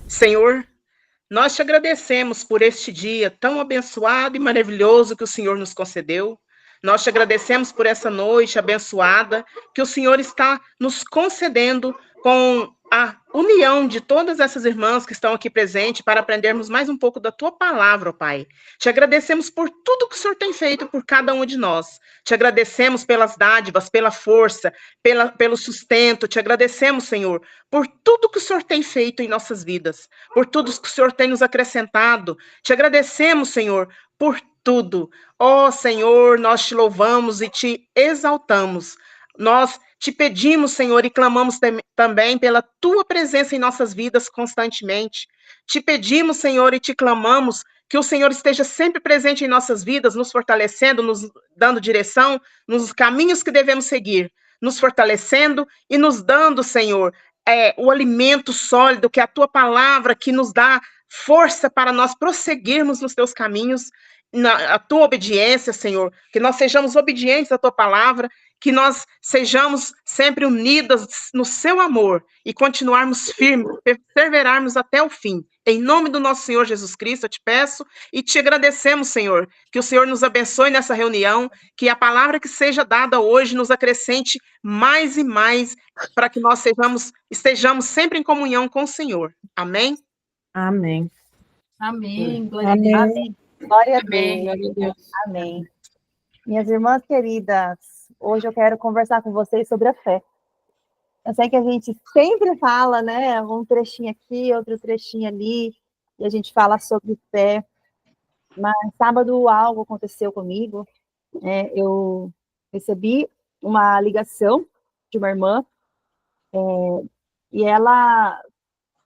Senhor, nós te agradecemos por este dia tão abençoado e maravilhoso que o Senhor nos concedeu. Nós te agradecemos por essa noite abençoada que o Senhor está nos concedendo com a união de todas essas irmãs que estão aqui presentes para aprendermos mais um pouco da tua palavra, ó Pai. Te agradecemos por tudo que o Senhor tem feito por cada um de nós. Te agradecemos pelas dádivas, pela força, pelo sustento. Te agradecemos, Senhor, por tudo que o Senhor tem feito em nossas vidas, por tudo que o Senhor tem nos acrescentado. Te agradecemos, Senhor, por tudo. Ó Senhor, nós te louvamos e te exaltamos. Nós te pedimos, Senhor, e clamamos também pela tua presença em nossas vidas constantemente. Te pedimos, Senhor, e te clamamos que o Senhor esteja sempre presente em nossas vidas, nos fortalecendo, nos dando direção nos caminhos que devemos seguir, nos fortalecendo e nos dando, Senhor, o alimento sólido, que é a tua palavra, que nos dá força para nós prosseguirmos nos teus caminhos, na a tua obediência, Senhor, que nós sejamos obedientes à tua palavra, que nós sejamos sempre unidas no seu amor e continuarmos firmes, perseverarmos até o fim. Em nome do nosso Senhor Jesus Cristo, eu te peço e te agradecemos, Senhor, que o Senhor nos abençoe nessa reunião, que a palavra que seja dada hoje nos acrescente mais e mais, para que nós estejamos sempre em comunhão com o Senhor. Amém? Amém. Amém. Glória a Deus. Amém. Glória a Amém. Deus. Glória a Deus. Amém. Minhas irmãs queridas, hoje eu quero conversar com vocês sobre a fé. Eu sei que a gente sempre fala, né? Um trechinho aqui, outro trechinho ali, e a gente fala sobre fé. Mas sábado algo aconteceu comigo. Eu recebi uma ligação de uma irmã, e ela,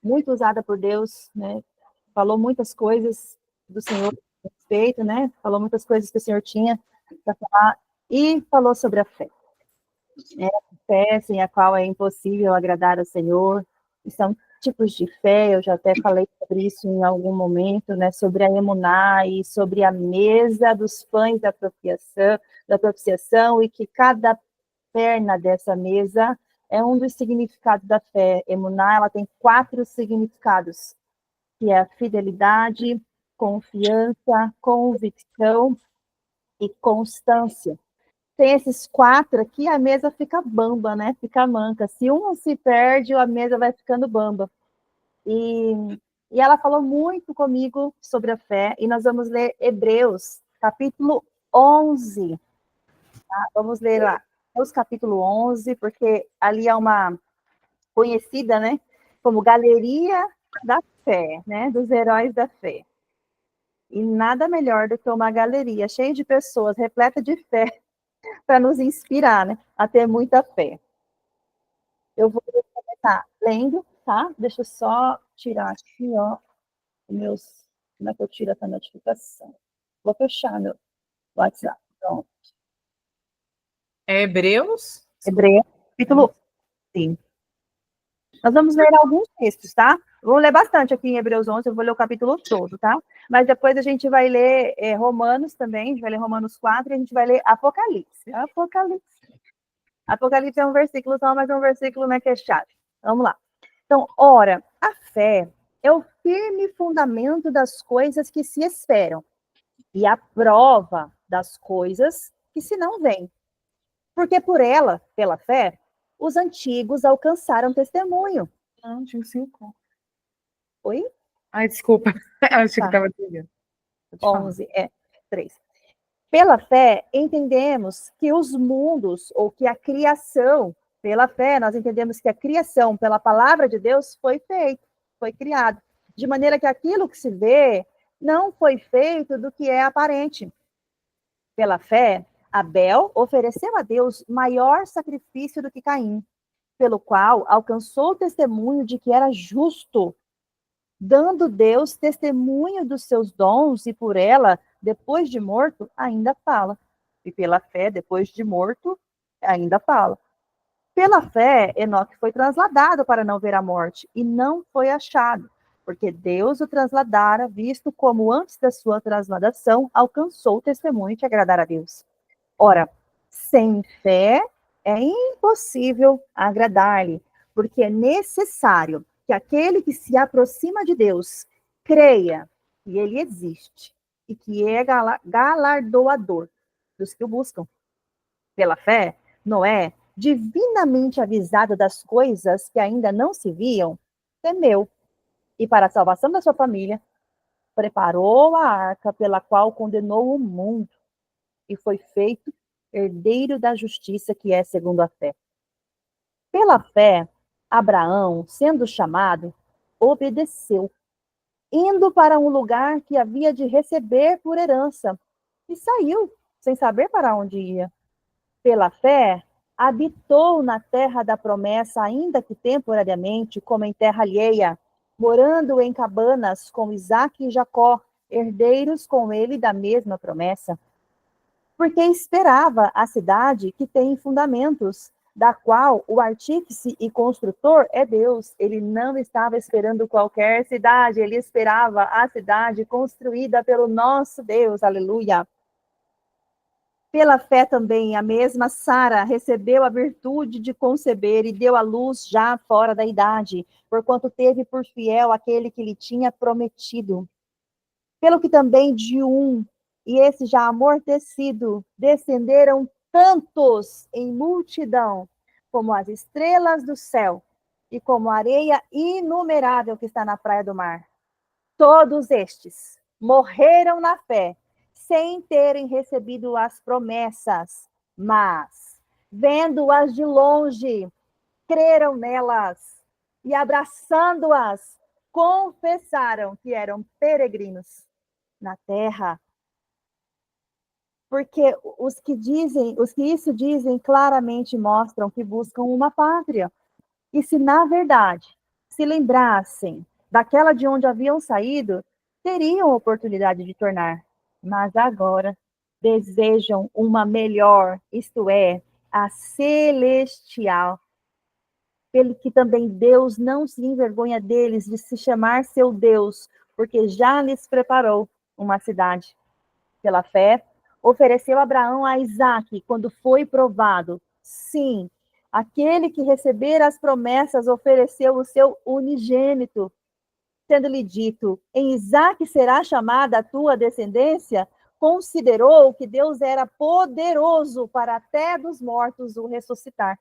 muito usada por Deus, né? Falou muitas coisas do Senhor a respeito, né? Falou muitas coisas que o Senhor tinha para falar, e falou sobre a fé. A fé sem a qual é impossível agradar ao Senhor. E são tipos de fé, eu já até falei sobre isso em algum momento, né? Sobre a emuná e sobre a mesa dos pães da propiciação, e que cada perna dessa mesa é um dos significados da fé. Emuná, ela tem 4 significados, que é a fidelidade, confiança, convicção e constância. Tem esses 4 aqui, a mesa fica bamba, né? Fica manca. Se um se perde, a mesa vai ficando bamba. E ela falou muito comigo sobre a fé, e nós vamos ler Hebreus, capítulo 11. Tá? Vamos ler lá, Hebreus capítulo 11, porque ali é uma conhecida, né? Como galeria da fé, né? Dos heróis da fé. E nada melhor do que uma galeria cheia de pessoas, repleta de fé, para nos inspirar, né, a ter muita fé. Eu vou começar lendo, tá? Deixa eu só tirar aqui, ó, meus... Como é que eu tiro essa notificação? Vou fechar meu WhatsApp. Pronto. É Hebreus? Hebreus, capítulo 5. Nós vamos ler alguns textos, tá? Vou ler bastante aqui em Hebreus 11, eu vou ler o capítulo todo, tá? Mas depois a gente vai ler Romanos também, a gente vai ler Romanos 4 e a gente vai ler Apocalipse. Apocalipse é um versículo só, mas é um versículo, né, que é chave. Vamos lá. Então, ora, a fé é o firme fundamento das coisas que se esperam e a prova das coisas que se não veem. Porque por ela, pela fé, os antigos alcançaram testemunho. Não, tinha 5. Oi? Ai, desculpa. Eu achei que estava dizendo. 11, 3. Pela fé, entendemos que os mundos, ou que a criação, pela fé, nós entendemos que a criação, pela palavra de Deus, foi feita, foi criado. De maneira que aquilo que se vê não foi feito do que é aparente. Pela fé, Abel ofereceu a Deus maior sacrifício do que Caim, pelo qual alcançou o testemunho de que era justo, dando Deus testemunho dos seus dons, e por ela, depois de morto, ainda fala. E pela fé, depois de morto, ainda fala. Pela fé, Enoque foi transladado para não ver a morte, e não foi achado, porque Deus o transladara, visto como antes da sua transladação alcançou o testemunho de agradar a Deus. Ora, sem fé é impossível agradar-lhe, porque é necessário que que aquele que se aproxima de Deus creia que ele existe e que é galardoador dos que o buscam. Pela fé, Noé, divinamente avisado das coisas que ainda não se viam, temeu e, para a salvação da sua família, preparou a arca pela qual condenou o mundo e foi feito herdeiro da justiça que é segundo a fé. Pela fé, Abraão, sendo chamado, obedeceu, indo para um lugar que havia de receber por herança, e saiu, sem saber para onde ia. Pela fé, habitou na terra da promessa, ainda que temporariamente, como em terra alheia, morando em cabanas com Isaque e Jacó, herdeiros com ele da mesma promessa. Porque esperava a cidade que tem fundamentos, da qual o artífice e construtor é Deus. Ele não estava esperando qualquer cidade, ele esperava a cidade construída pelo nosso Deus. Aleluia! Pela fé também, a mesma Sara recebeu a virtude de conceber e deu à luz já fora da idade, porquanto teve por fiel aquele que lhe tinha prometido. Pelo que também de um, e esse já amortecido, descenderam tantos em multidão, como as estrelas do céu, e como a areia inumerável que está na praia do mar. Todos estes morreram na fé, sem terem recebido as promessas, mas, vendo-as de longe, creram nelas, e abraçando-as, confessaram que eram peregrinos na terra. Porque os que isso dizem claramente mostram que buscam uma pátria. E se, na verdade, se lembrassem daquela de onde haviam saído, teriam oportunidade de tornar. Mas agora desejam uma melhor, isto é, a celestial. Pelo que também Deus não se envergonha deles de se chamar seu Deus, porque já lhes preparou uma cidade. Pela fé, ofereceu Abraão a Isaque quando foi provado. Sim, aquele que recebera as promessas ofereceu o seu unigênito, tendo-lhe dito, em Isaque será chamada a tua descendência, considerou que Deus era poderoso para até dos mortos o ressuscitar.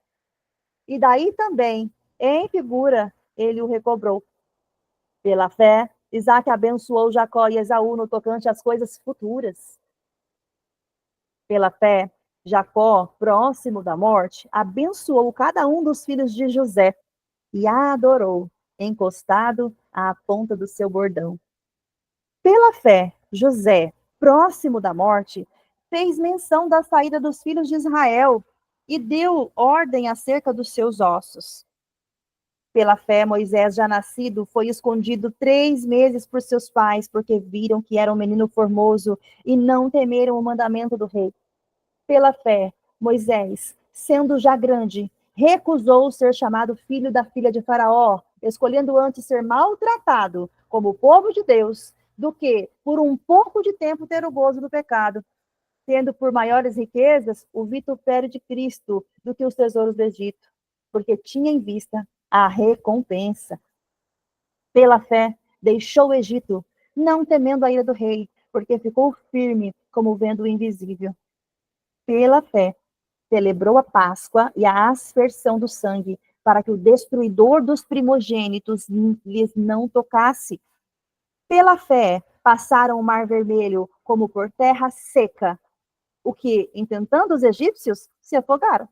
E daí também, em figura, ele o recobrou. Pela fé, Isaque abençoou Jacó e Esaú no tocante às coisas futuras. Pela fé, Jacó, próximo da morte, abençoou cada um dos filhos de José e a adorou, encostado à ponta do seu bordão. Pela fé, José, próximo da morte, fez menção da saída dos filhos de Israel e deu ordem acerca dos seus ossos. Pela fé, Moisés, já nascido, foi escondido 3 meses por seus pais, porque viram que era um menino formoso e não temeram o mandamento do rei. Pela fé, Moisés, sendo já grande, recusou ser chamado filho da filha de Faraó, escolhendo antes ser maltratado como o povo de Deus, do que, por um pouco de tempo, ter o gozo do pecado, tendo por maiores riquezas o vitupério de Cristo do que os tesouros do Egito, porque tinha em vista a recompensa. Pela fé, deixou o Egito, não temendo a ira do rei, porque ficou firme como vendo o invisível. Pela fé, celebrou a Páscoa e a aspersão do sangue, para que o destruidor dos primogênitos lhes não tocasse. Pela fé, passaram o Mar Vermelho como por terra seca, o que, intentando os egípcios, se afogaram.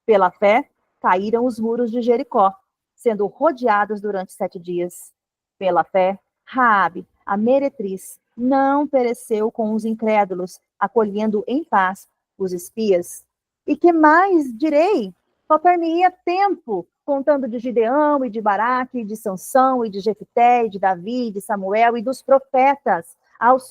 Pela fé, caíram os muros de Jericó, sendo rodeados durante 7 dias. Pela fé, Raabe, a meretriz, não pereceu com os incrédulos, acolhendo em paz os espias. E que mais direi? Faltar-me-ia tempo, contando de Gideão e de Baraque, de Sansão e de Jefté, e de Davi, de Samuel e dos profetas,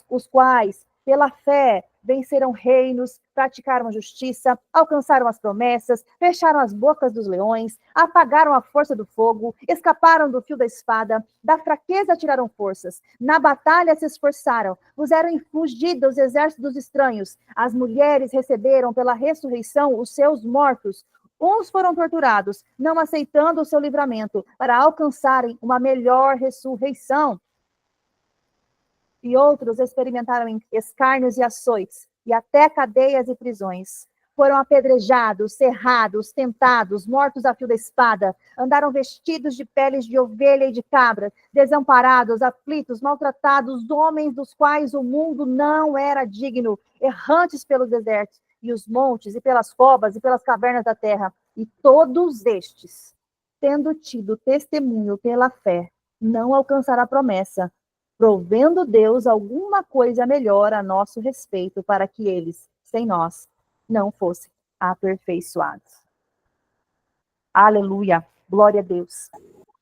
os quais, pela fé, venceram reinos, praticaram a justiça, alcançaram as promessas, fecharam as bocas dos leões, apagaram a força do fogo, escaparam do fio da espada, da fraqueza tiraram forças, na batalha se esforçaram, puseram em fugida os exércitos dos estranhos, as mulheres receberam pela ressurreição os seus mortos, Uns foram torturados, não aceitando o seu livramento, para alcançarem uma melhor ressurreição. E outros experimentaram escárnios e açoites, e até cadeias e prisões. Foram apedrejados, serrados, tentados, mortos a fio da espada, andaram vestidos de peles de ovelha e de cabra, desamparados, aflitos, maltratados, homens dos quais o mundo não era digno, errantes pelos desertos e os montes, e pelas covas, e pelas cavernas da terra. E todos estes, tendo tido testemunho pela fé, não alcançaram a promessa, provendo Deus alguma coisa melhor a nosso respeito, para que eles, sem nós, não fossem aperfeiçoados. Aleluia, glória a Deus.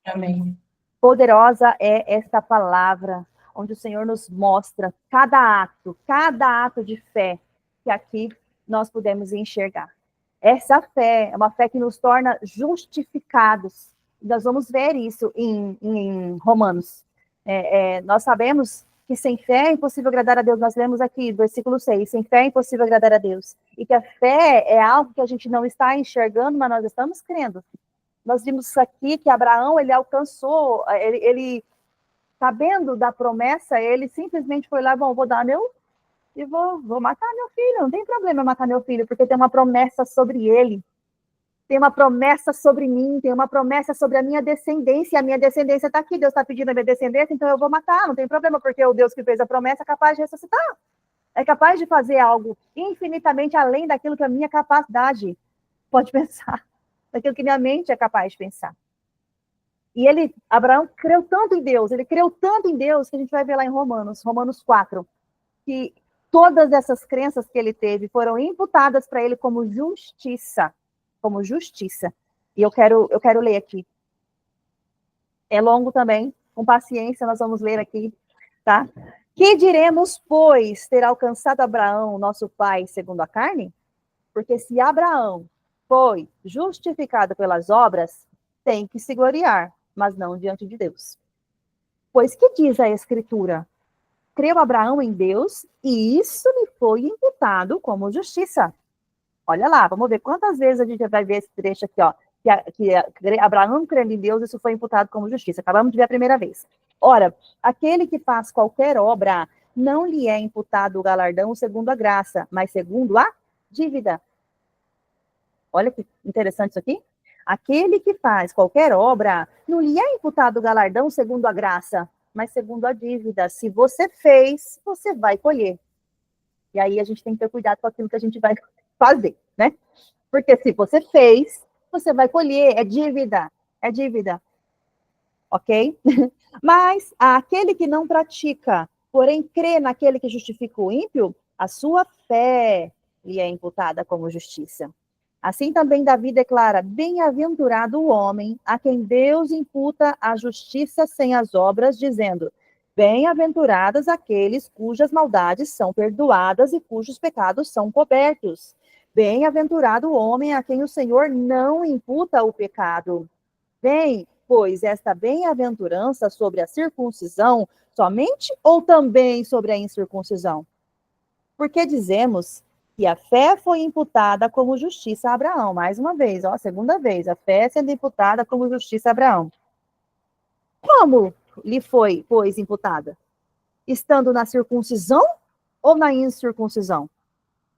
Amém. Poderosa é esta palavra, onde o Senhor nos mostra cada ato de fé que aqui nós podemos enxergar. Essa fé é uma fé que nos torna justificados. Nós vamos ver isso em Romanos. Nós sabemos que sem fé é impossível agradar a Deus. Nós lemos aqui, versículo 6, sem fé é impossível agradar a Deus. E que a fé é algo que a gente não está enxergando, mas nós estamos crendo. Nós vimos aqui que Abraão, ele alcançou, ele sabendo da promessa, ele simplesmente foi lá, vou dar vou matar meu filho, não tem problema eu matar meu filho, porque tem uma promessa sobre ele. Tem uma promessa sobre mim, tem uma promessa sobre a minha descendência está aqui, Deus está pedindo a minha descendência, então eu vou matar, não tem problema, porque o Deus que fez a promessa é capaz de ressuscitar, é capaz de fazer algo infinitamente além daquilo que a minha capacidade pode pensar, daquilo que minha mente é capaz de pensar. E Abraão creu tanto em Deus, ele creu tanto em Deus, que a gente vai ver lá em Romanos 4, que todas essas crenças que ele teve foram imputadas para ele como justiça. E eu quero ler aqui. É longo também, com paciência, nós vamos ler aqui, tá? Que diremos, pois, ter alcançado Abraão, nosso pai, segundo a carne? Porque se Abraão foi justificado pelas obras, tem que se gloriar, mas não diante de Deus. Pois que diz a Escritura? Creu Abraão em Deus, e isso lhe foi imputado como justiça. Olha lá, vamos ver quantas vezes a gente vai ver esse trecho aqui, ó. Que Abraão crendo em Deus, isso foi imputado como justiça. Acabamos de ver a primeira vez. Ora, aquele que faz qualquer obra, não lhe é imputado o galardão segundo a graça, mas segundo a dívida. Olha que interessante isso aqui. Aquele que faz qualquer obra, não lhe é imputado o galardão segundo a graça, mas segundo a dívida. Se você fez, você vai colher. E aí a gente tem que ter cuidado com aquilo que a gente vai fazer, né? Porque se você fez, você vai colher, é dívida, ok? Mas aquele que não pratica, porém crê naquele que justifica o ímpio, a sua fé lhe é imputada como justiça. Assim também Davi declara, bem-aventurado o homem a quem Deus imputa a justiça sem as obras, dizendo, bem-aventurados aqueles cujas maldades são perdoadas e cujos pecados são cobertos. Bem-aventurado o homem a quem o Senhor não imputa o pecado. Bem, pois esta bem-aventurança sobre a circuncisão somente ou também sobre a incircuncisão? Porque dizemos que a fé foi imputada como justiça a Abraão. Mais uma vez, ó, segunda vez, a fé sendo imputada como justiça a Abraão. Como lhe foi, pois, imputada? Estando na circuncisão ou na incircuncisão?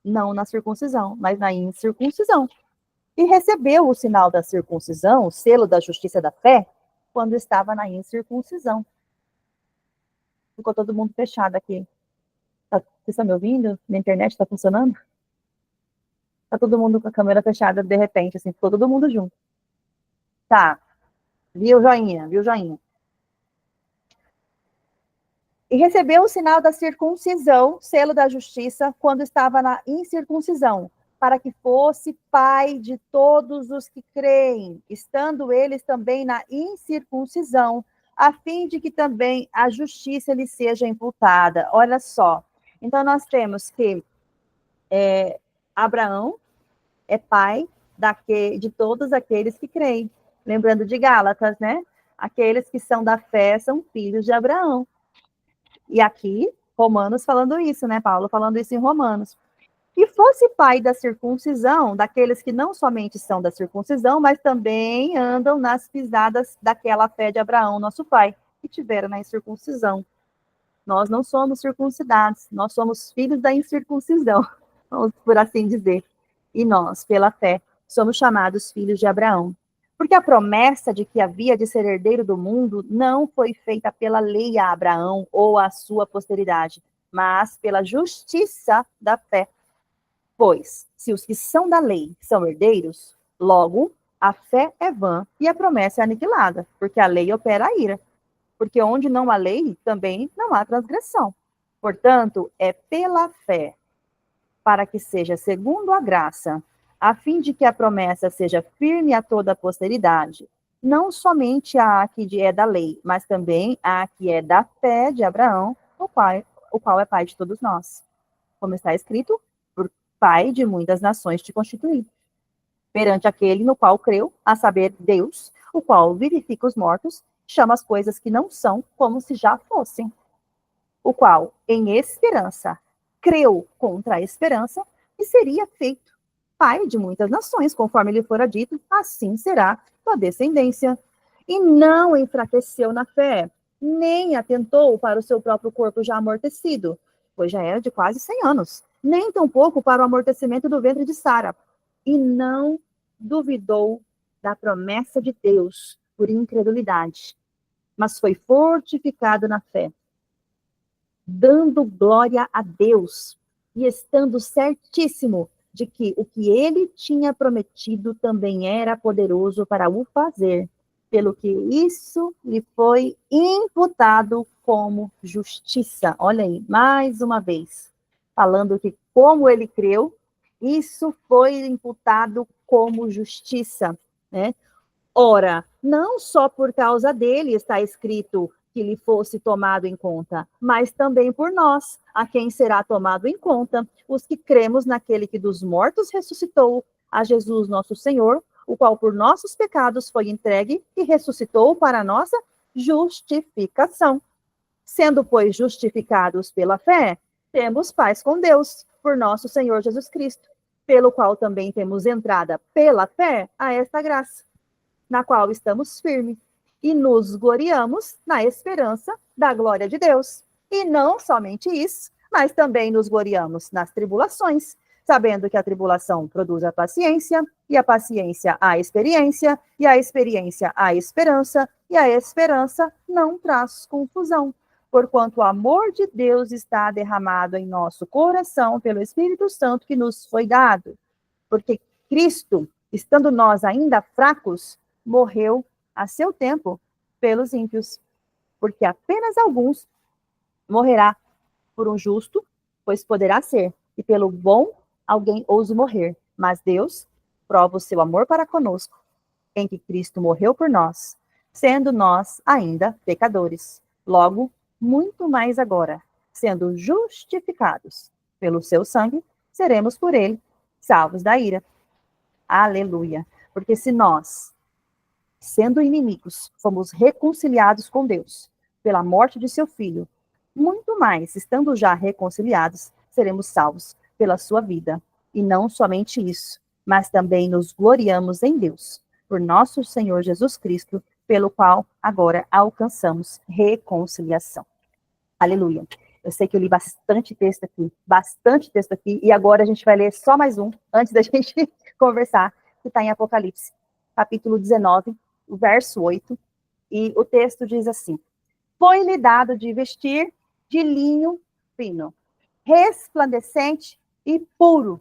Não na circuncisão, mas na incircuncisão. E recebeu o sinal da circuncisão, o selo da justiça da fé, quando estava na incircuncisão. Ficou todo mundo fechado aqui. Vocês estão me ouvindo? Minha internet está funcionando? Está todo mundo com a câmera fechada, de repente, assim, ficou todo mundo junto. Tá. Viu, joinha? E recebeu o sinal da circuncisão, selo da justiça, quando estava na incircuncisão, para que fosse pai de todos os que creem, estando eles também na incircuncisão, a fim de que também a justiça lhe seja imputada. Olha só. Então, nós temos que Abraão é pai de todos aqueles que creem. Lembrando de Gálatas, né? Aqueles que são da fé são filhos de Abraão. E aqui, Romanos falando isso, né? Paulo falando isso em Romanos. que fosse pai da circuncisão, daqueles que não somente são da circuncisão, mas também andam nas pisadas daquela fé de Abraão, nosso pai, que tiveram na incircuncisão. Nós não somos circuncidados, nós somos filhos da incircuncisão, vamos por assim dizer. E nós, pela fé, somos chamados filhos de Abraão. Porque a promessa de que havia de ser herdeiro do mundo não foi feita pela lei a Abraão ou à sua posteridade, mas pela justiça da fé. Pois, se os que são da lei são herdeiros, logo, a fé é vã e a promessa é aniquilada, porque a lei opera a ira. Porque onde não há lei, também não há transgressão. Portanto, é pela fé, para que seja segundo a graça, a fim de que a promessa seja firme a toda a posteridade, não somente a que é da lei, mas também a que é da fé de Abraão, o qual é pai de todos nós. Como está escrito, por pai de muitas nações te constituí, perante aquele no qual creu, a saber, Deus, o qual vivifica os mortos, chama as coisas que não são como se já fossem, o qual, em esperança, creu contra a esperança e seria feito pai de muitas nações, conforme lhe fora dito, assim será tua descendência. E não enfraqueceu na fé, nem atentou para o seu próprio corpo já amortecido, pois já era de quase 100 anos, nem tampouco para o amortecimento do ventre de Sara, e não duvidou da promessa de Deus por incredulidade, mas foi fortificado na fé, dando glória a Deus e estando certíssimo de que o que ele tinha prometido também era poderoso para o fazer, pelo que isso lhe foi imputado como justiça. Olha aí, mais uma vez, falando que como ele creu, isso foi imputado como justiça, né? Ora, não só por causa dele está escrito que lhe fosse tomado em conta, mas também por nós, a quem será tomado em conta, os que cremos naquele que dos mortos ressuscitou, a Jesus nosso Senhor, o qual por nossos pecados foi entregue e ressuscitou para a nossa justificação. Sendo, pois, justificados pela fé, temos paz com Deus, por nosso Senhor Jesus Cristo, pelo qual também temos entrada pela fé a esta graça, na qual estamos firmes e nos gloriamos na esperança da glória de Deus. E não somente isso, mas também nos gloriamos nas tribulações, sabendo que a tribulação produz a paciência, e a paciência a experiência, e a experiência a esperança, e a esperança não traz confusão, porquanto o amor de Deus está derramado em nosso coração pelo Espírito Santo que nos foi dado. Porque Cristo, estando nós ainda fracos, morreu a seu tempo pelos ímpios, porque apenas alguns morrerá por um justo, pois poderá ser, e pelo bom alguém ouse morrer, mas Deus prova o seu amor para conosco, em que Cristo morreu por nós, sendo nós ainda pecadores. Logo, muito mais agora, sendo justificados pelo seu sangue, seremos por ele salvos da ira. Aleluia! Porque se nós, sendo inimigos, fomos reconciliados com Deus pela morte de seu Filho, muito mais, estando já reconciliados, seremos salvos pela sua vida. E não somente isso, mas também nos gloriamos em Deus, por nosso Senhor Jesus Cristo, pelo qual agora alcançamos reconciliação. Aleluia. Eu sei que eu li bastante texto aqui, e agora a gente vai ler só mais um, antes da gente conversar, que está em Apocalipse, capítulo 19, verso 8, e o texto diz assim: foi-lhe dado de vestir de linho fino, resplandecente e puro,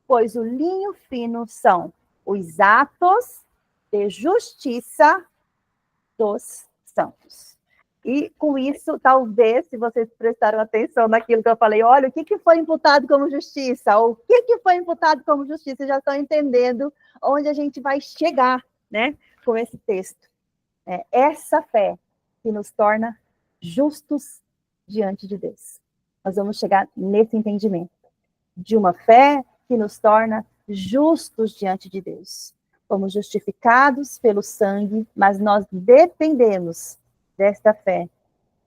pois o linho fino são os atos de justiça dos santos. E com isso, talvez, se vocês prestaram atenção naquilo que eu falei, olha, o que foi imputado como justiça? Ou o que foi imputado como justiça? Já estão entendendo onde a gente vai chegar, né, com esse texto. É essa fé que nos torna justos diante de Deus. Nós vamos chegar nesse entendimento de uma fé que nos torna justos diante de Deus. Fomos justificados pelo sangue, mas nós dependemos desta fé,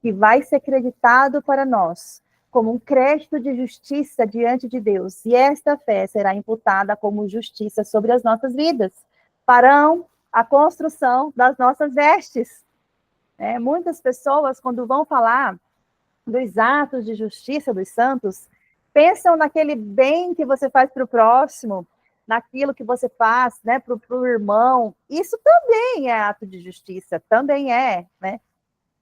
que vai ser creditado para nós como um crédito de justiça diante de Deus. E esta fé será imputada como justiça sobre as nossas vidas. Farão a construção das nossas vestes. Muitas pessoas, quando vão falar dos atos de justiça dos santos, pensam naquele bem que você faz para o próximo, naquilo que você faz, né, para o irmão. Isso também é ato de justiça, também é, né?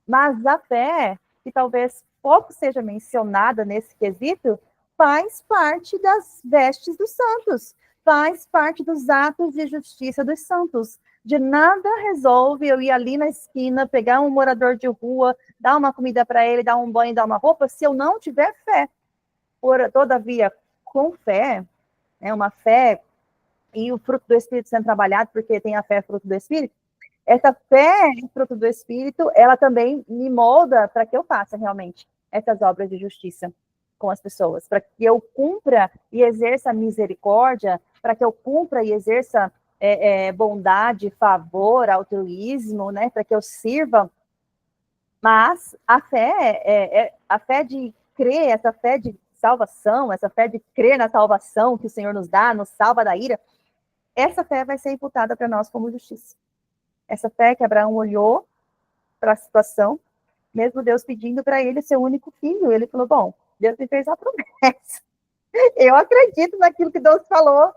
Mas a fé, que talvez pouco seja mencionada nesse quesito, faz parte das vestes dos santos, faz parte dos atos de justiça dos santos. De nada resolve eu ir ali na esquina, pegar um morador de rua, dar uma comida para ele, dar um banho, dar uma roupa, se eu não tiver fé. Todavia, com fé, uma fé e o fruto do Espírito sendo trabalhado, porque tem a fé fruto do Espírito, essa fé fruto do Espírito, ela também me molda para que eu faça realmente essas obras de justiça com as pessoas, para que eu cumpra e exerça misericórdia, para que eu cumpra e exerça bondade, favor, altruísmo, né, para que eu sirva. Mas a fé de crer, essa fé de salvação, essa fé de crer na salvação que o Senhor nos dá, nos salva da ira, essa fé vai ser imputada para nós como justiça. Essa fé que Abraão olhou para a situação, mesmo Deus pedindo para ele seu único filho, ele falou, bom, Deus me fez a promessa. Eu acredito naquilo que Deus falou.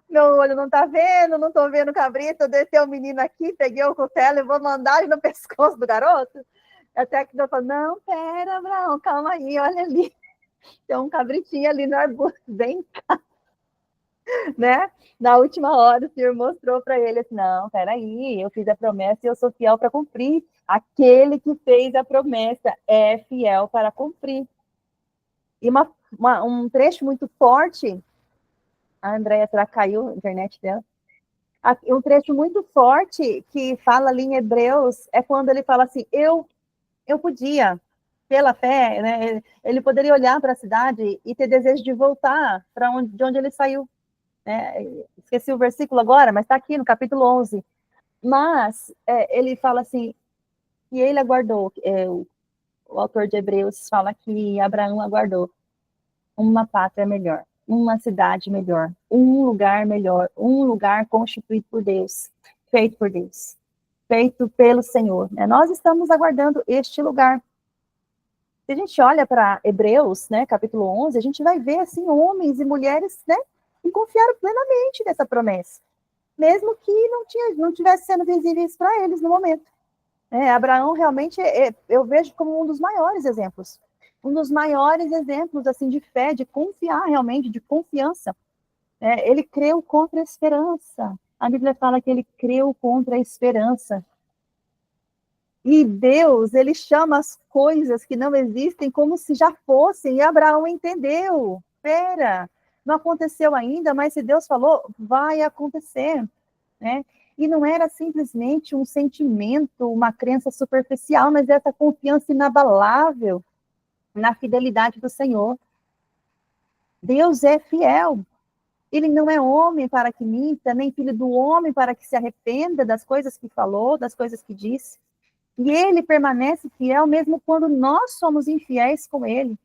Meu olho não está vendo, não estou vendo o cabrito, eu desci o menino aqui, peguei o cutelo e vou mandar ele no pescoço do garoto. Até que Deus falou, não, pera, Abraão, calma aí, olha ali. Tem um cabritinho ali no arbusto, vem cá. Né? Na última hora, o Senhor mostrou para ele assim, não, peraí, eu fiz a promessa e eu sou fiel para cumprir. Aquele que fez a promessa é fiel para cumprir. E um trecho muito forte, a Andréia caiu a internet dela, um trecho muito forte que fala ali em Hebreus, é quando ele fala assim, eu podia, pela fé, né, ele poderia olhar para a cidade e ter desejo de voltar de onde ele saiu. Esqueci o versículo agora, mas está aqui no capítulo 11. Mas ele fala assim, e ele aguardou, o autor de Hebreus fala que Abraão aguardou uma pátria melhor, uma cidade melhor, um lugar melhor, um lugar constituído por Deus, feito por Deus, feito pelo Senhor. Nós estamos aguardando este lugar. Se a gente olha para Hebreus, né, capítulo 11, a gente vai ver assim, homens e mulheres, né, que confiaram plenamente nessa promessa, mesmo que não tivesse sendo visíveis para eles no momento. Abraão realmente, eu vejo como um dos maiores exemplos assim, de fé, de confiar realmente, de confiança. Ele creu contra a esperança. A Bíblia fala que ele creu contra a esperança. E Deus, ele chama as coisas que não existem como se já fossem, e Abraão entendeu. Pera, não aconteceu ainda, mas se Deus falou, vai acontecer, né? E não era simplesmente um sentimento, uma crença superficial, mas essa confiança inabalável na fidelidade do Senhor. Deus é fiel. Ele não é homem para que minta, nem filho do homem para que se arrependa das coisas que falou, das coisas que disse. E ele permanece fiel mesmo quando nós somos infiéis com ele.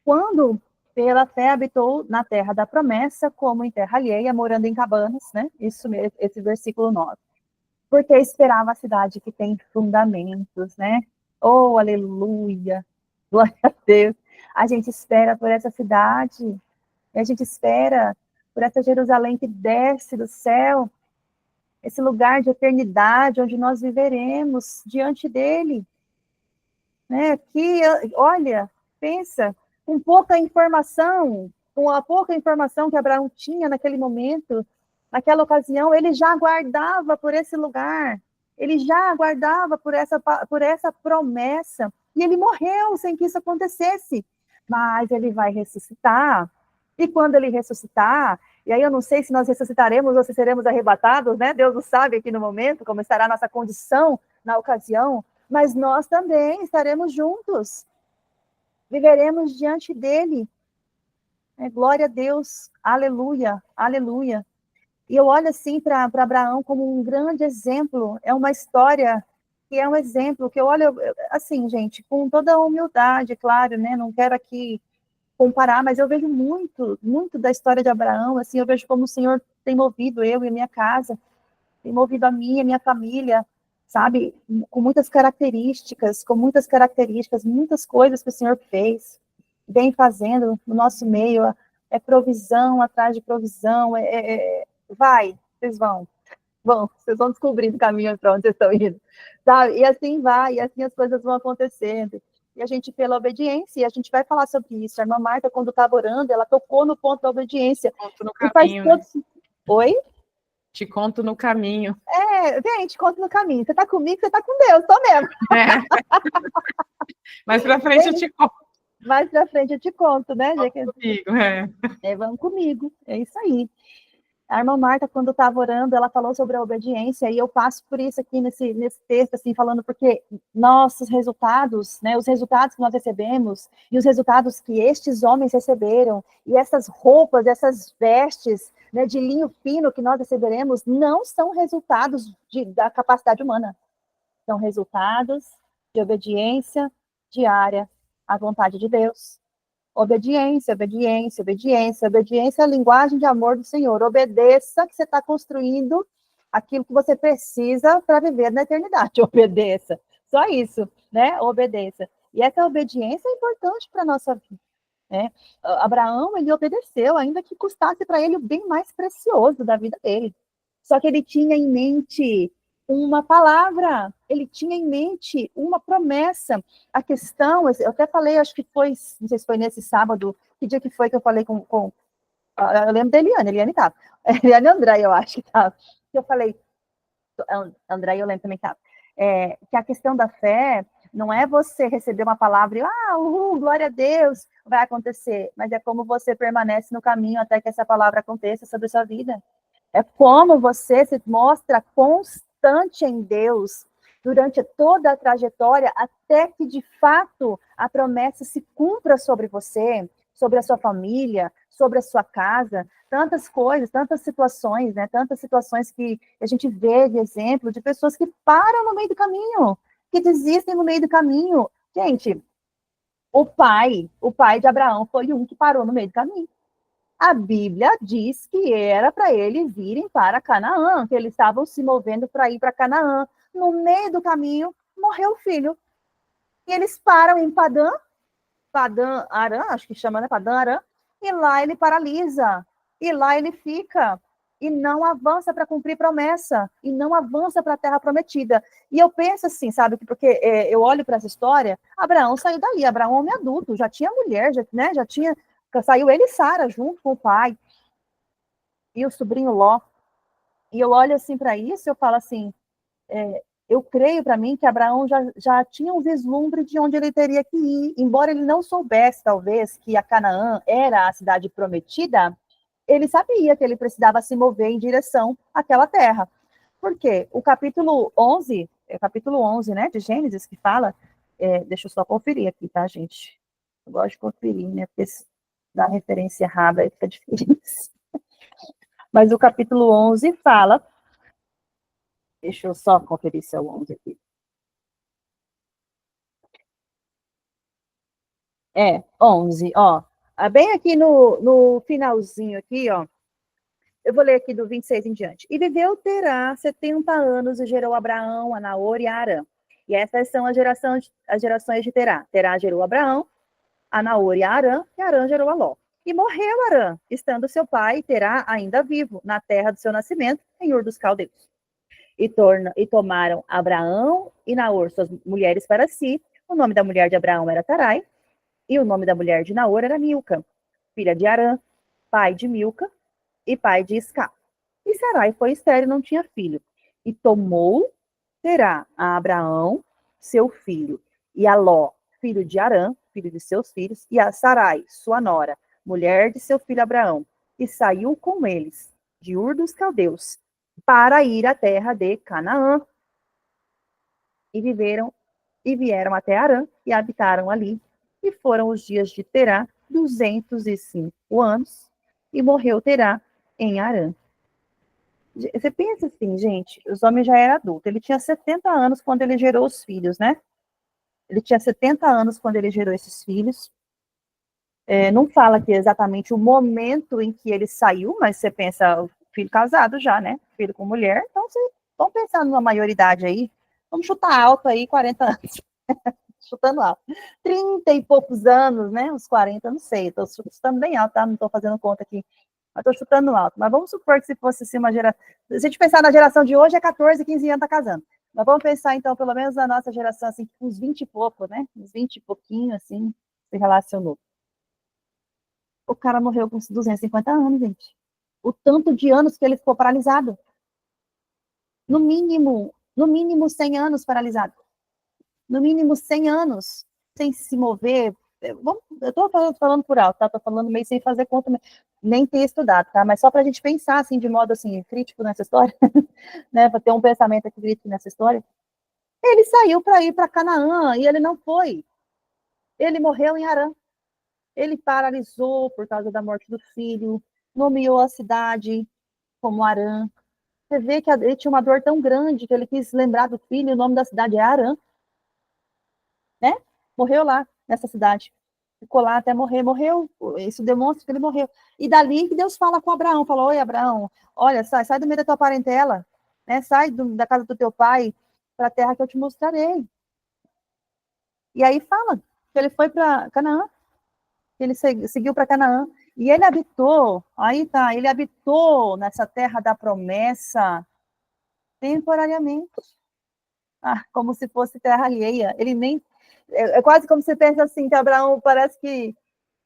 Quando, pela fé, habitou na terra da promessa, como em terra alheia, morando em cabanas, né? Isso mesmo, esse versículo 9. Porque esperava a cidade que tem fundamentos, né? Oh, aleluia! Glória a Deus! A gente espera por essa cidade, a gente espera por essa Jerusalém que desce do céu, esse lugar de eternidade, onde nós viveremos diante dele. Que, olha, pensa, com pouca informação, com a pouca informação que Abraão tinha naquele momento, naquela ocasião, ele já aguardava por esse lugar, ele já aguardava por essa promessa, e ele morreu sem que isso acontecesse, mas ele vai ressuscitar, e quando ele ressuscitar, e aí eu não sei se nós ressuscitaremos ou se seremos arrebatados, né? Deus não sabe aqui no momento como estará a nossa condição na ocasião, mas nós também estaremos juntos, viveremos diante dele. Glória a Deus, aleluia, aleluia. E eu olho assim para Abraão como um grande exemplo, é uma história que é um exemplo que eu olho, assim, gente, com toda a humildade, claro, né, não quero aqui comparar, mas eu vejo muito, muito da história de Abraão, assim, eu vejo como o Senhor tem movido eu e a minha casa, tem movido a minha família, sabe, com muitas características, muitas coisas que o Senhor fez, vem fazendo no nosso meio, é provisão atrás de provisão, vai, vocês vão descobrindo o caminho para onde vocês estão indo, sabe? E assim vai, e assim as coisas vão acontecendo. E a gente, pela obediência, e a gente vai falar sobre isso. A irmã Marta, quando estava orando, ela tocou no ponto da obediência. Conto no E faz caminho, todo... né? Oi? Te conto no caminho. Gente, conta no caminho. Você está comigo, você está com Deus, tô mesmo. Mais para frente eu te conto. Mais para frente eu te conto, né? Vamos comigo, vamos comigo, é isso aí. A irmã Marta, quando estava orando, ela falou sobre a obediência, e eu passo por isso aqui nesse texto, assim, falando, porque nossos resultados, né, os resultados que nós recebemos, e os resultados que estes homens receberam, e essas roupas, essas vestes, né, de linho fino que nós receberemos, não são resultados da capacidade humana, são resultados de obediência diária à vontade de Deus. Obediência, obediência, obediência, obediência é a linguagem de amor do Senhor. Obedeça que você está construindo aquilo que você precisa para viver na eternidade. Obedeça. Só isso, né? Obedeça. E essa obediência é importante para a nossa vida, né? Abraão, ele obedeceu, ainda que custasse para ele o bem mais precioso da vida dele. Só que ele tinha em mente uma palavra, ele tinha em mente uma promessa. A questão, eu até falei, acho que foi, não sei se foi nesse sábado, que dia que foi que eu falei com eu lembro da Eliane estava, Eliane e André, eu acho que estava, que eu falei, André, eu lembro também que estava, que a questão da fé não é você receber uma palavra e, glória a Deus, vai acontecer, mas é como você permanece no caminho até que essa palavra aconteça sobre a sua vida. É como você se mostra constante em Deus durante toda a trajetória, até que, de fato, a promessa se cumpra sobre você, sobre a sua família, sobre a sua casa, tantas coisas, tantas situações, né? Tantas situações que a gente vê de exemplo de pessoas que param no meio do caminho, que desistem no meio do caminho. Gente, o pai de Abraão foi um que parou no meio do caminho. A Bíblia diz que era para eles irem para Canaã, que eles estavam se movendo para ir para Canaã. No meio do caminho, morreu o filho. E eles param em Padã Arã, acho que chama, né? Padã Arã, e lá ele paralisa, e lá ele fica, e não avança para cumprir promessa, e não avança para a terra prometida. E eu penso assim, sabe, porque eu olho para essa história, Abraão saiu dali, Abraão é um homem adulto, já tinha mulher, já tinha, saiu ele e Sara junto com o pai, e o sobrinho Ló, e eu olho assim para isso, eu falo assim, eu creio para mim que Abraão já tinha um vislumbre de onde ele teria que ir, embora ele não soubesse, talvez, que a Canaã era a cidade prometida, ele sabia que ele precisava se mover em direção àquela terra. Por quê? O capítulo 11, né, de Gênesis, que fala, deixa eu só conferir aqui, tá, gente? Eu gosto de conferir, né, porque se dá referência errada, aí fica difícil. Mas o capítulo 11 fala, deixa eu só conferir se é o 11 aqui. 11, ó. Bem aqui no finalzinho aqui, ó. Eu vou ler aqui do 26 em diante. E viveu Terá 70 anos e gerou Abraão, a Naor e a Arã. E essas são as gerações de Terá. Terá gerou Abraão, a Naor e a Arã gerou a Ló. E morreu Arã, estando seu pai, Terá, ainda vivo, na terra do seu nascimento, em Ur dos Caldeus. E tomaram Abraão e Naor, suas mulheres, para si. O nome da mulher de Abraão era Tarai, e o nome da mulher de Naor era Milca, filha de Arã, pai de Milca e pai de Isca. E Sarai foi estéril e não tinha filho. E tomou Terá a Abraão, seu filho, e a Ló, filho de Arã, filho de seus filhos, e a Sarai, sua nora, mulher de seu filho Abraão, e saiu com eles de Ur dos Caldeus para ir à terra de Canaã. E vieram até Arã e habitaram ali. E foram os dias de Terá 205 anos, e morreu Terá em Arã. Você pensa assim, gente, os homens já eram adultos. Ele tinha 70 anos quando ele gerou os filhos, né? Ele tinha 70 anos quando ele gerou esses filhos. Não fala aqui exatamente o momento em que ele saiu, mas você pensa, o filho casado já, né? Filho com mulher. Então, vamos pensar numa maioridade aí. Vamos chutar alto aí, 40 anos. Chutando alto. 30 e poucos anos, né? Uns 40, não sei. Estou chutando bem alto, tá? Não estou fazendo conta aqui. Mas estou chutando alto. Mas vamos supor que se fosse assim, uma geração. Se a gente pensar na geração de hoje, é 14, 15 anos tá casando. Mas vamos pensar, então, pelo menos na nossa geração, assim, uns 20 e pouco, né? Uns 20 e pouquinho, assim, se relacionou. O cara morreu com 250 anos, gente. O tanto de anos que ele ficou paralisado. No mínimo 100 anos paralisado. No mínimo 100 anos sem se mover. Eu estou falando por alto, tá? Estou falando meio sem fazer conta, nem ter estudado, tá? Mas só para a gente pensar, assim, de modo, assim, crítico nessa história, né? Para ter um pensamento aqui crítico nessa história. Ele saiu para ir para Canaã e ele não foi. Ele morreu em Harã. Ele paralisou por causa da morte do filho, nomeou a cidade como Harã. Você vê que ele tinha uma dor tão grande que ele quis lembrar do filho, e o nome da cidade é Harã, né? Morreu lá, nessa cidade. Ficou lá até morrer. Morreu, isso demonstra que ele morreu. E dali que Deus fala com Abraão, falou, oi, Abraão, olha, sai do meio da tua parentela, né? Sai da casa do teu pai para a terra que eu te mostrarei. E aí fala que ele foi para Canaã, que ele seguiu para Canaã, e ele habitou, ele habitou nessa terra da promessa temporariamente, como se fosse terra alheia. Ele nem, é quase como você pensa assim, que Abraão parece que,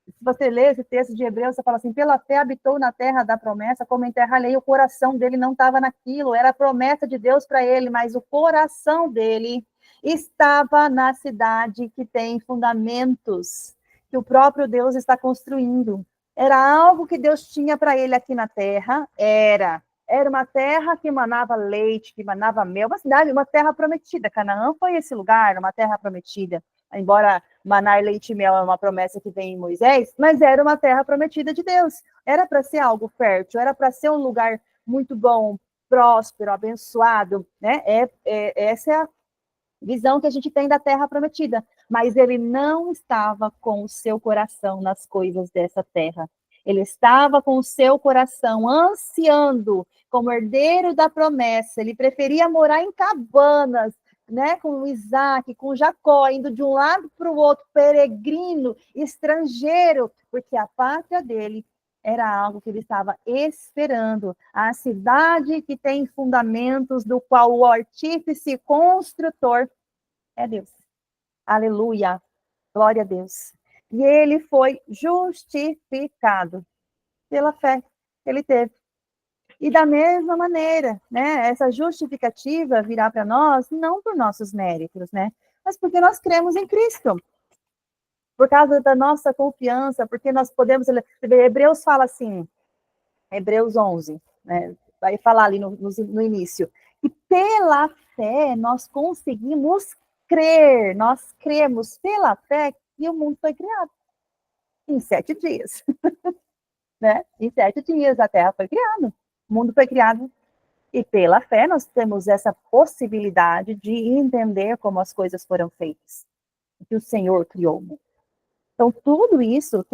se você lê esse texto de Hebreus, você fala assim, pela fé habitou na terra da promessa, como em terra alheia, o coração dele não estava naquilo, era a promessa de Deus para ele, mas o coração dele estava na cidade que tem fundamentos, que o próprio Deus está construindo. Era algo que Deus tinha para ele aqui na terra, era uma terra que manava leite, que manava mel, uma cidade, uma terra prometida. Canaã foi esse lugar, uma terra prometida. Embora manar leite e mel é uma promessa que vem em Moisés, mas era uma terra prometida de Deus. Era para ser algo fértil, era para ser um lugar muito bom, próspero, abençoado, né? Essa é a visão que a gente tem da terra prometida. Mas ele não estava com o seu coração nas coisas dessa terra. Ele estava com o seu coração ansiando como herdeiro da promessa. Ele preferia morar em cabanas, né, com Isaac, com Jacó, indo de um lado para o outro, peregrino, estrangeiro, porque a pátria dele era algo que ele estava esperando. A cidade que tem fundamentos, do qual o artífice construtor é Deus. Aleluia. Glória a Deus. E ele foi justificado pela fé que ele teve. E da mesma maneira, né, essa justificativa virá para nós não por nossos méritos, né, mas porque nós cremos em Cristo. Por causa da nossa confiança, porque nós podemos... Hebreus fala assim, Hebreus 11, né, vai falar ali no início, que pela fé nós conseguimos crer, nós cremos pela fé que o mundo foi criado em 7 dias. Né? Em 7 dias a Terra foi criada, o mundo foi criado, e pela fé nós temos essa possibilidade de entender como as coisas foram feitas, que o Senhor criou. Então tudo isso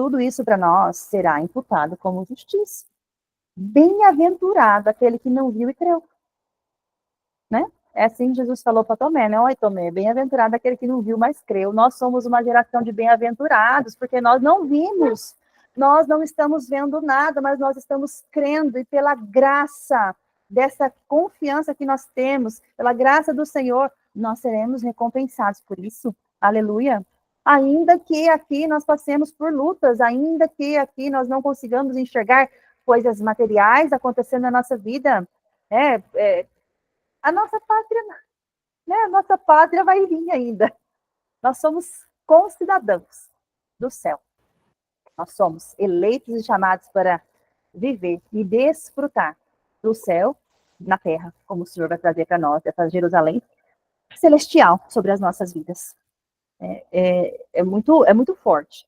para nós será imputado como justiça. Bem-aventurado aquele que não viu e creu. Né? É assim que Jesus falou para Tomé, né? Oi, Tomé, bem-aventurado aquele que não viu, mas creu. Nós somos uma geração de bem-aventurados, porque nós não vimos, nós não estamos vendo nada, mas nós estamos crendo, e pela graça dessa confiança que nós temos, pela graça do Senhor, nós seremos recompensados por isso. Aleluia. Ainda que aqui nós passemos por lutas, ainda que aqui nós não consigamos enxergar coisas materiais acontecendo na nossa vida, a nossa pátria, né? A nossa pátria vai vir ainda. Nós somos concidadãos do céu. Nós somos eleitos e chamados para viver e desfrutar do céu na terra, como o Senhor vai trazer para nós, essa Jerusalém celestial sobre as nossas vidas. É muito forte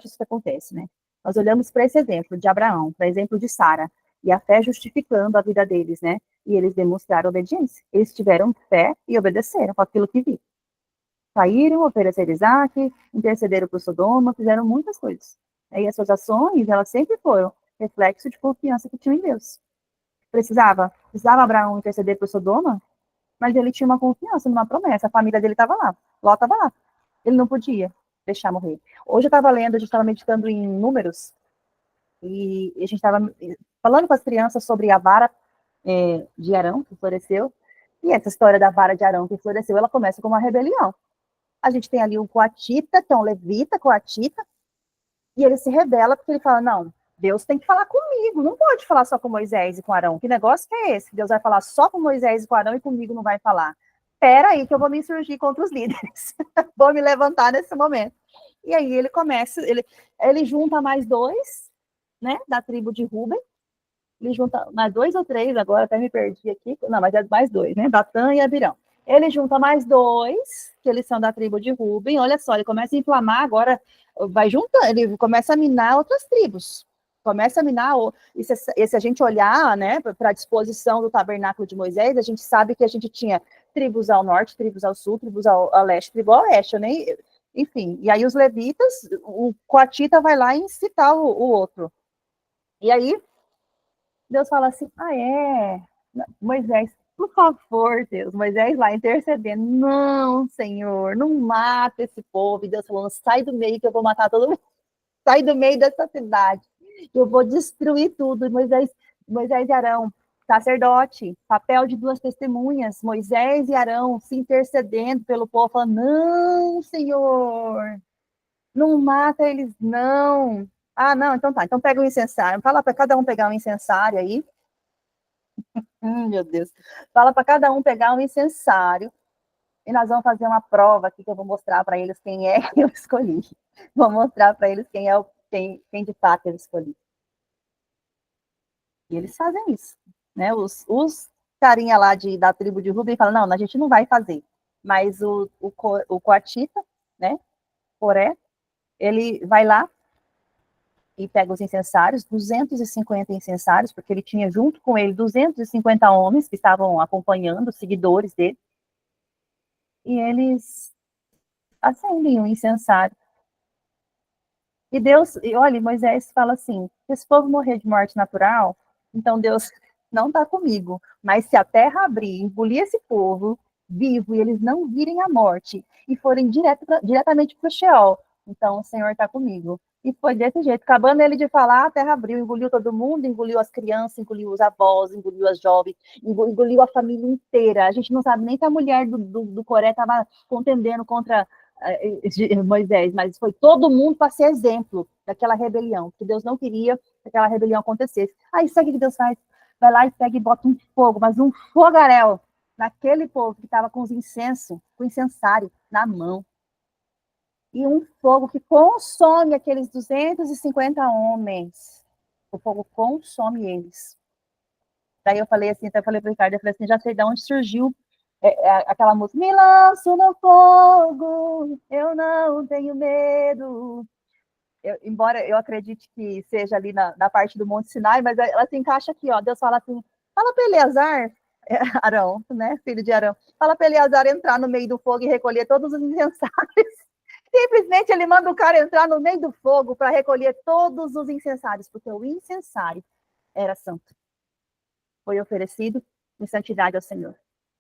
isso que acontece, né? Nós olhamos para esse exemplo de Abraão, para o exemplo de Sara, E a fé justificando a vida deles, né? E eles demonstraram obediência. Eles tiveram fé e obedeceram com aquilo que viram. Saíram, ofereceram Isaac, intercederam por Sodoma, fizeram muitas coisas. E as suas ações, elas sempre foram reflexo de confiança que tinham em Deus. Precisava Abraão interceder por Sodoma, mas ele tinha uma confiança numa promessa. A família dele estava lá, Ló estava lá. Ele não podia deixar morrer. Hoje eu estava lendo, a gente estava meditando em Números, e a gente estava falando com as crianças sobre a vara de Arão, que floresceu, e essa história da vara de Arão que floresceu, ela começa com uma rebelião. A gente tem ali um coatita, que é um levita, coatita, e ele se rebela porque ele fala, não, Deus tem que falar comigo, não pode falar só com Moisés e com Arão. Que negócio que é esse? Deus vai falar só com Moisés e com Arão e comigo não vai falar. Espera aí que eu vou me insurgir contra os líderes. Vou me levantar nesse momento. E aí ele começa, ele junta mais dois, né, da tribo de Ruben. Ele junta mais 2 ou 3, agora até me perdi aqui. Não, mas é mais 2, né? Datã e Abirão. Ele junta mais 2, que eles são da tribo de Ruben. Olha só, ele começa a inflamar agora, vai juntando, ele começa a minar outras tribos. Começa a minar, e se a gente olhar, né, para a disposição do tabernáculo de Moisés, a gente sabe que a gente tinha tribos ao norte, tribos ao sul, tribos ao leste, tribo ao oeste, né? Enfim, e aí os levitas, o coatita vai lá incitar o outro. E aí, Deus fala assim, Moisés, por favor, Deus, Moisés lá intercedendo, não, Senhor, não mata esse povo, e Deus falando, sai do meio que eu vou matar todo mundo, sai do meio dessa cidade, que eu vou destruir tudo, e Moisés e Arão, sacerdote, papel de 2 testemunhas, Moisés e Arão se intercedendo pelo povo, falando, não, Senhor, não mata eles, não. Ah, não, então tá, então pega o incensário, fala para cada um pegar um incensário aí, meu Deus. Fala para cada um pegar um incensário e nós vamos fazer uma prova aqui que eu vou mostrar para eles quem é que eu escolhi. Vou mostrar para eles quem de fato eu escolhi. E eles fazem isso, né? Os carinha lá da tribo de Ruben falam, não, a gente não vai fazer. Mas o coatita, né? Coré, ele vai lá e pega os incensários, 250 incensários, porque ele tinha junto com ele 250 homens que estavam acompanhando, seguidores dele, e eles acendem um incensário. E Deus, olha, Moisés fala assim, se esse povo morrer de morte natural, então Deus não está comigo, mas se a terra abrir, engolir esse povo vivo, e eles não virem a morte, e forem diretamente para o Sheol, então o Senhor está comigo. E foi desse jeito, acabando ele de falar, a terra abriu, engoliu todo mundo, engoliu as crianças, engoliu os avós, engoliu as jovens, engoliu a família inteira. A gente não sabe nem que a mulher do Coré estava contendendo contra Moisés, mas foi todo mundo para ser exemplo daquela rebelião, que Deus não queria que aquela rebelião acontecesse. Aí sabe o que Deus faz? Vai lá e pega e bota um fogo, mas um fogaréu naquele povo que estava com os incenso, com o incensário na mão. E um fogo que consome aqueles 250 homens. O fogo consome eles. Daí eu falei assim, até falei para o Ricardo, eu falei assim, já sei de onde surgiu aquela música, me lanço no fogo, eu não tenho medo. Embora eu acredite que seja ali na parte do Monte Sinai, mas ela se encaixa aqui, ó. Deus fala assim, fala para Eleazar, Arão, né, filho de Arão, fala para Eleazar entrar no meio do fogo e recolher todos os incensários. Simplesmente ele manda o cara entrar no meio do fogo para recolher todos os incensários, porque o incensário era santo. Foi oferecido em santidade ao Senhor.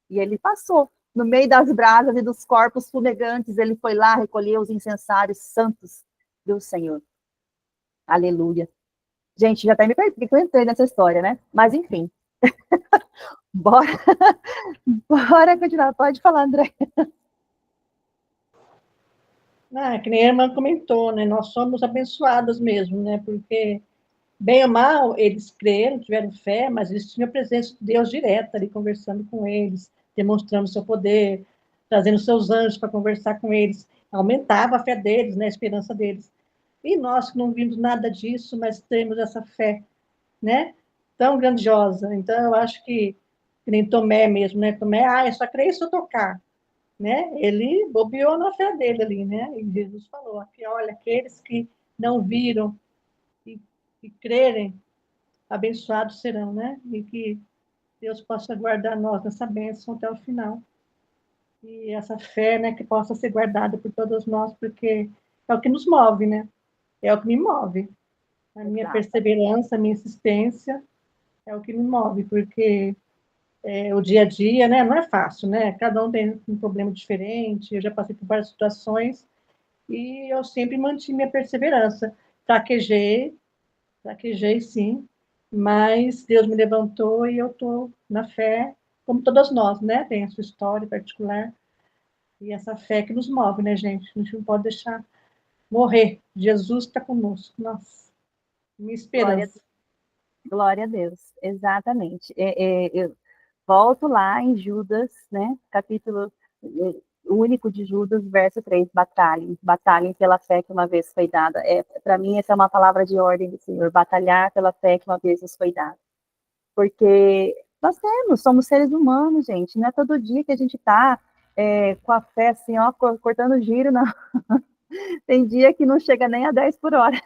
E ele passou no meio das brasas e dos corpos fumegantes, ele foi lá recolher os incensários santos do Senhor. Aleluia. Gente, já até me perdi porque eu entrei nessa história, né? Mas enfim. Bora continuar. Pode falar, André. Que nem a irmã comentou, né? Nós somos abençoadas mesmo, né? Porque, bem ou mal, eles creram, tiveram fé, mas eles tinham a presença de Deus direta ali, conversando com eles, demonstrando seu poder, trazendo seus anjos para conversar com eles. Aumentava a fé deles, né? A esperança deles. E nós que não vimos nada disso, mas temos essa fé, né? Tão grandiosa. Então, eu acho que nem Tomé mesmo, né? Tomé, eu só creio se eu tocar. Né? Ele bobeou na fé dele ali, né? E Jesus falou aqui, olha, aqueles que não viram e crerem, abençoados serão, né? E que Deus possa guardar nós nessa bênção até o final. E essa fé, né, que possa ser guardada por todos nós, porque é o que nos move, né? É o que me move. A minha Exato. perseverança, a minha insistência é o que me move, porque o dia a dia, né, não é fácil, né? Cada um tem um problema diferente. Eu já passei por várias situações e eu sempre mantive minha perseverança. Fraquejei sim, mas Deus me levantou e eu estou na fé, como todas nós, né? Tem a sua história particular e essa fé que nos move, né, gente? A gente não pode deixar morrer. Jesus está conosco. Nossa, minha Glória, esperança. glória a Deus, exatamente. Eu volto lá em Judas, né? Capítulo único de Judas, verso 3, batalhem. Batalhem pela fé que uma vez foi dada. Para mim, essa é uma palavra de ordem do Senhor, batalhar pela fé que uma vez nos foi dada. Porque nós somos seres humanos, gente. Não é todo dia que a gente está com a fé assim, ó, cortando giro, não. Tem dia que não chega nem a 10 por hora,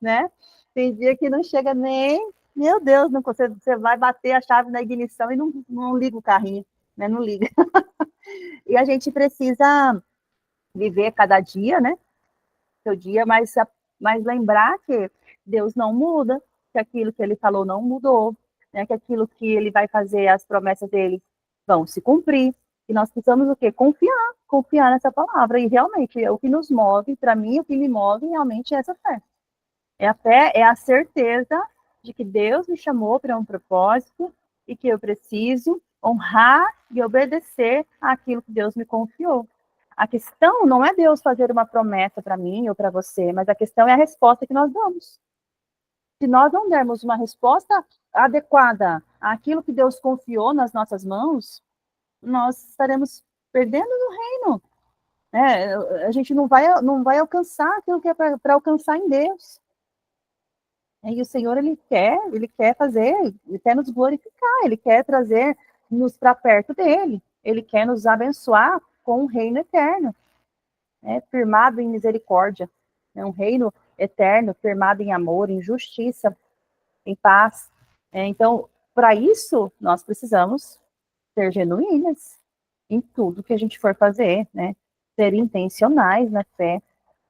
né? Tem dia que não chega nem, meu Deus, não, você vai bater a chave na ignição e não liga o carrinho, né? Não liga. E a gente precisa viver cada dia, né? Seu dia, mas lembrar que Deus não muda, que aquilo que ele falou não mudou, né? Que aquilo que ele vai fazer, as promessas dele vão se cumprir. E nós precisamos o quê? Confiar nessa palavra. E realmente, o que nos move, para mim, o que me move realmente é essa fé. A fé é a certeza de que Deus me chamou para um propósito e que eu preciso honrar e obedecer àquilo que Deus me confiou. A questão não é Deus fazer uma promessa para mim ou para você, mas a questão é a resposta que nós damos. Se nós não dermos uma resposta adequada àquilo que Deus confiou nas nossas mãos, nós estaremos perdendo no reino. A gente não vai alcançar aquilo que é para alcançar em Deus. E o Senhor, ele quer fazer, ele quer nos glorificar, ele quer trazer-nos para perto dele, ele quer nos abençoar com um reino eterno, firmado em misericórdia, um reino eterno, firmado em amor, em justiça, em paz. Então, para isso, nós precisamos ser genuínas em tudo que a gente for fazer, né? Ser intencionais na fé,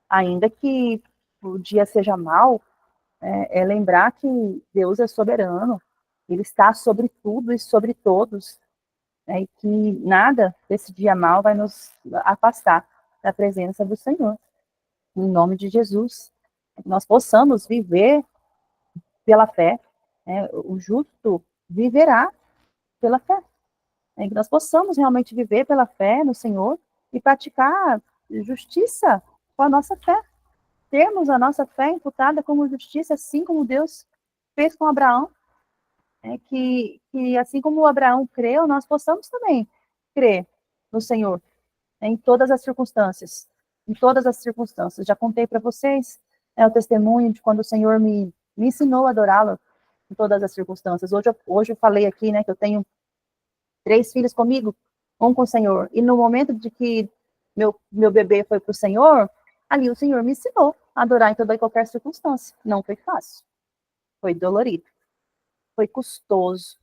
ainda que o dia seja mau, lembrar que Deus é soberano, Ele está sobre tudo e sobre todos, né, e que nada desse dia mal vai nos afastar da presença do Senhor. Em nome de Jesus, que nós possamos viver pela fé, né, o justo viverá pela fé, né, que nós possamos realmente viver pela fé no Senhor e praticar justiça com a nossa fé. Termos a nossa fé imputada como justiça, assim como Deus fez com Abraão, que assim como Abraão creu, nós possamos também crer no Senhor, em todas as circunstâncias, Já contei para vocês o testemunho de quando o Senhor me ensinou a adorá-lo em todas as circunstâncias. Hoje eu falei aqui, né, que eu tenho 3 filhos comigo, um com o Senhor, e no momento de que meu bebê foi para o Senhor, ali o Senhor me ensinou a adorar em toda e qualquer circunstância. Não foi fácil. Foi dolorido. Foi custoso.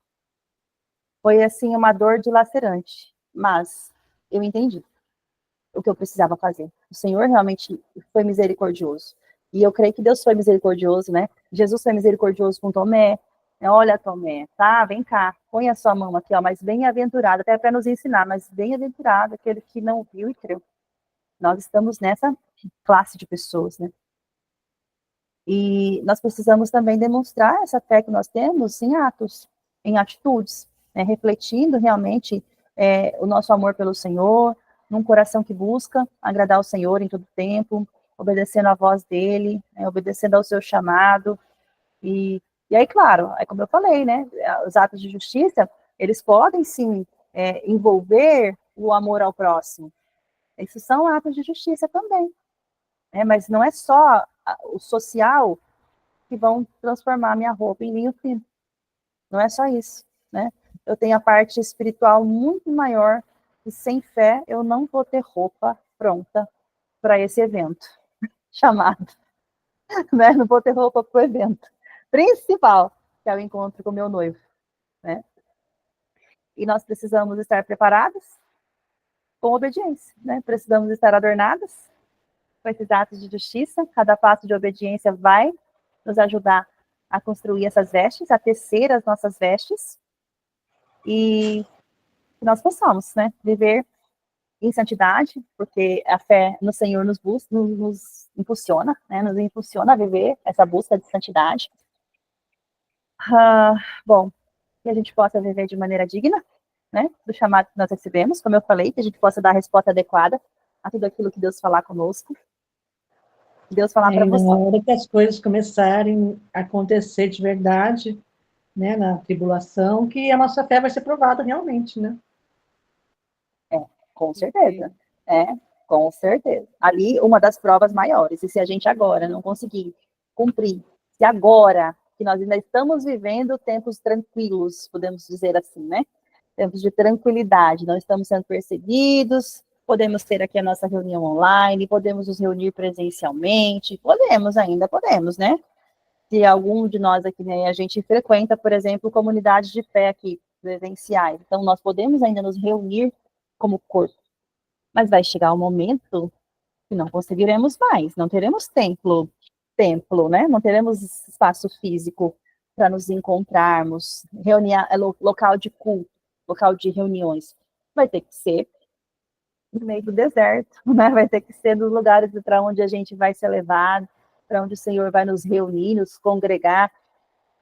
Foi, assim, uma dor dilacerante. Mas eu entendi o que eu precisava fazer. O Senhor realmente foi misericordioso. E eu creio que Deus foi misericordioso, né? Jesus foi misericordioso com Tomé. Olha, Tomé, tá? Vem cá. Põe a sua mão aqui, ó. Mas bem-aventurado, até para nos ensinar, mas bem-aventurado aquele que não viu e creu. Nós estamos nessa classe de pessoas, né? E nós precisamos também demonstrar essa fé que nós temos em atos, em atitudes, né? Refletindo realmente o nosso amor pelo Senhor, num coração que busca agradar o Senhor em todo tempo, obedecendo à voz dele, obedecendo ao seu chamado. E aí, claro, como eu falei, né? Os atos de justiça, eles podem sim envolver o amor ao próximo. Esses são atos de justiça também. Mas não é só o social que vão transformar minha roupa em linho fino. Não é só isso, né? Eu tenho a parte espiritual muito maior e sem fé eu não vou ter roupa pronta para esse evento chamado, né? Não vou ter roupa para o evento principal, que é o encontro com o meu noivo, né? E nós precisamos estar preparados com obediência, né? Precisamos estar adornadas com esses atos de justiça. Cada passo de obediência vai nos ajudar a construir essas vestes, a tecer as nossas vestes, e que nós possamos, né, viver em santidade, porque a fé no Senhor nos impulsiona, né, nos impulsiona a viver essa busca de santidade. Bom, que a gente possa viver de maneira digna, né, do chamado que nós recebemos, como eu falei, que a gente possa dar a resposta adequada a tudo aquilo que Deus falar conosco, que Deus falar para você. Na hora que as coisas começarem a acontecer de verdade, né, na tribulação, que a nossa fé vai ser provada realmente, né? Com certeza, com certeza. Ali, uma das provas maiores, e se a gente agora não conseguir cumprir, se agora, que nós ainda estamos vivendo tempos tranquilos, podemos dizer assim, né? Tempos de tranquilidade, não estamos sendo perseguidos, podemos ter aqui a nossa reunião online, podemos nos reunir presencialmente, podemos, né? Se algum de nós aqui, né, a gente frequenta, por exemplo, comunidades de fé aqui, presenciais, então nós podemos ainda nos reunir como corpo, mas vai chegar um momento que não conseguiremos mais, não teremos templo, né? Não teremos espaço físico para nos encontrarmos, local de culto, local de reuniões. Vai ter que ser no meio do deserto, né? Vai ter que ser nos lugares para onde a gente vai ser levado, para onde o Senhor vai nos reunir, nos congregar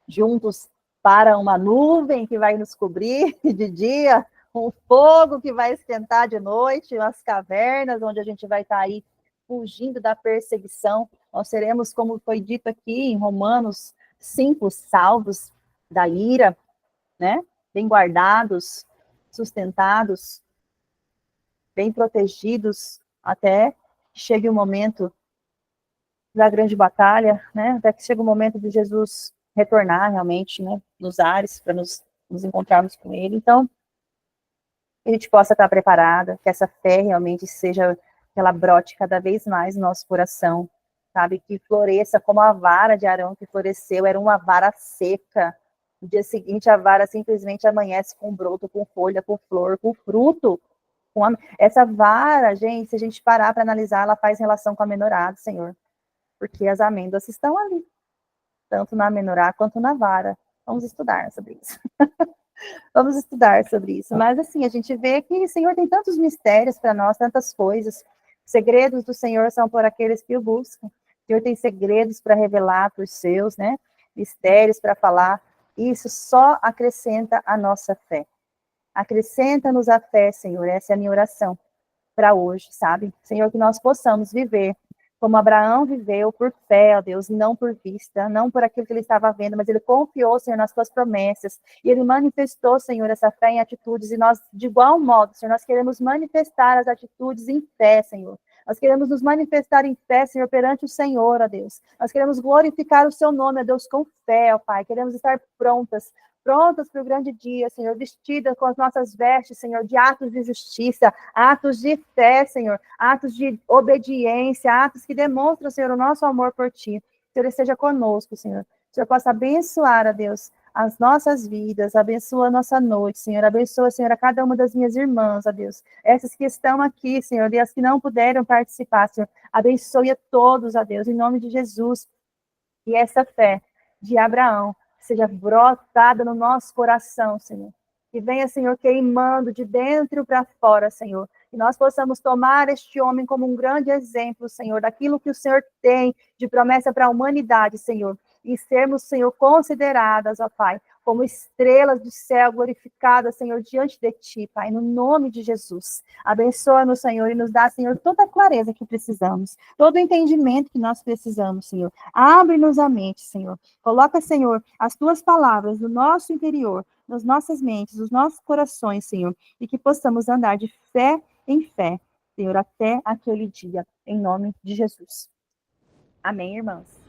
juntos para uma nuvem que vai nos cobrir de dia, um fogo que vai esquentar de noite, umas cavernas onde a gente vai estar aí fugindo da perseguição. Nós seremos, como foi dito aqui em Romanos 5, salvos da ira, né? Bem guardados, sustentados, bem protegidos, até que chegue o momento da grande batalha, né? Até que chegue o momento de Jesus retornar realmente, né, nos ares, para nos encontrarmos com ele. Então, que a gente possa estar preparada, que essa fé realmente seja, que ela brote cada vez mais no nosso coração, sabe, que floresça como a vara de Arão que floresceu, era uma vara seca. No dia seguinte, a vara simplesmente amanhece com broto, com folha, com flor, com fruto. Essa vara, gente, se a gente parar para analisar, ela faz relação com a menorá do Senhor, porque as amêndoas estão ali, tanto na menorá quanto na vara. Vamos estudar sobre isso. Vamos estudar sobre isso. Mas, assim, a gente vê que o Senhor tem tantos mistérios para nós, tantas coisas. Segredos do Senhor são por aqueles que o buscam. O Senhor tem segredos para revelar para os seus, né? Mistérios para falar. Isso só acrescenta a nossa fé. Acrescenta-nos a fé, Senhor. Essa é a minha oração para hoje, sabe? Senhor, que nós possamos viver como Abraão viveu, por fé, ó Deus, não por vista, não por aquilo que ele estava vendo, mas ele confiou, Senhor, nas tuas promessas, e ele manifestou, Senhor, essa fé em atitudes, e nós, de igual modo, Senhor, nós queremos manifestar as atitudes em fé, Senhor. Nós queremos nos manifestar em fé, Senhor, perante o Senhor, ó Deus. Nós queremos glorificar o seu nome, ó Deus, com fé, ó Pai. Queremos estar prontas para o grande dia, Senhor, vestidas com as nossas vestes, Senhor, de atos de justiça, atos de fé, Senhor, atos de obediência, atos que demonstram, Senhor, o nosso amor por Ti. Senhor, esteja conosco, Senhor. O Senhor possa abençoar, a Deus, as nossas vidas, abençoa a nossa noite, Senhor, abençoa, Senhor, a cada uma das minhas irmãs, ó Deus, essas que estão aqui, Senhor, e as que não puderam participar, Senhor, abençoe a todos, ó Deus, em nome de Jesus, e essa fé de Abraão seja brotada no nosso coração, Senhor. Que venha, Senhor, queimando de dentro para fora, Senhor. Que nós possamos tomar este homem como um grande exemplo, Senhor, daquilo que o Senhor tem de promessa para a humanidade, Senhor. E sermos, Senhor, consideradas, ó Pai, como estrelas do céu glorificadas, Senhor, diante de Ti, Pai, no nome de Jesus. Abençoa-nos, Senhor, e nos dá, Senhor, toda a clareza que precisamos, todo o entendimento que nós precisamos, Senhor. Abre-nos a mente, Senhor. Coloca, Senhor, as Tuas palavras no nosso interior, nas nossas mentes, nos nossos corações, Senhor, e que possamos andar de fé em fé, Senhor, até aquele dia, em nome de Jesus. Amém, irmãos?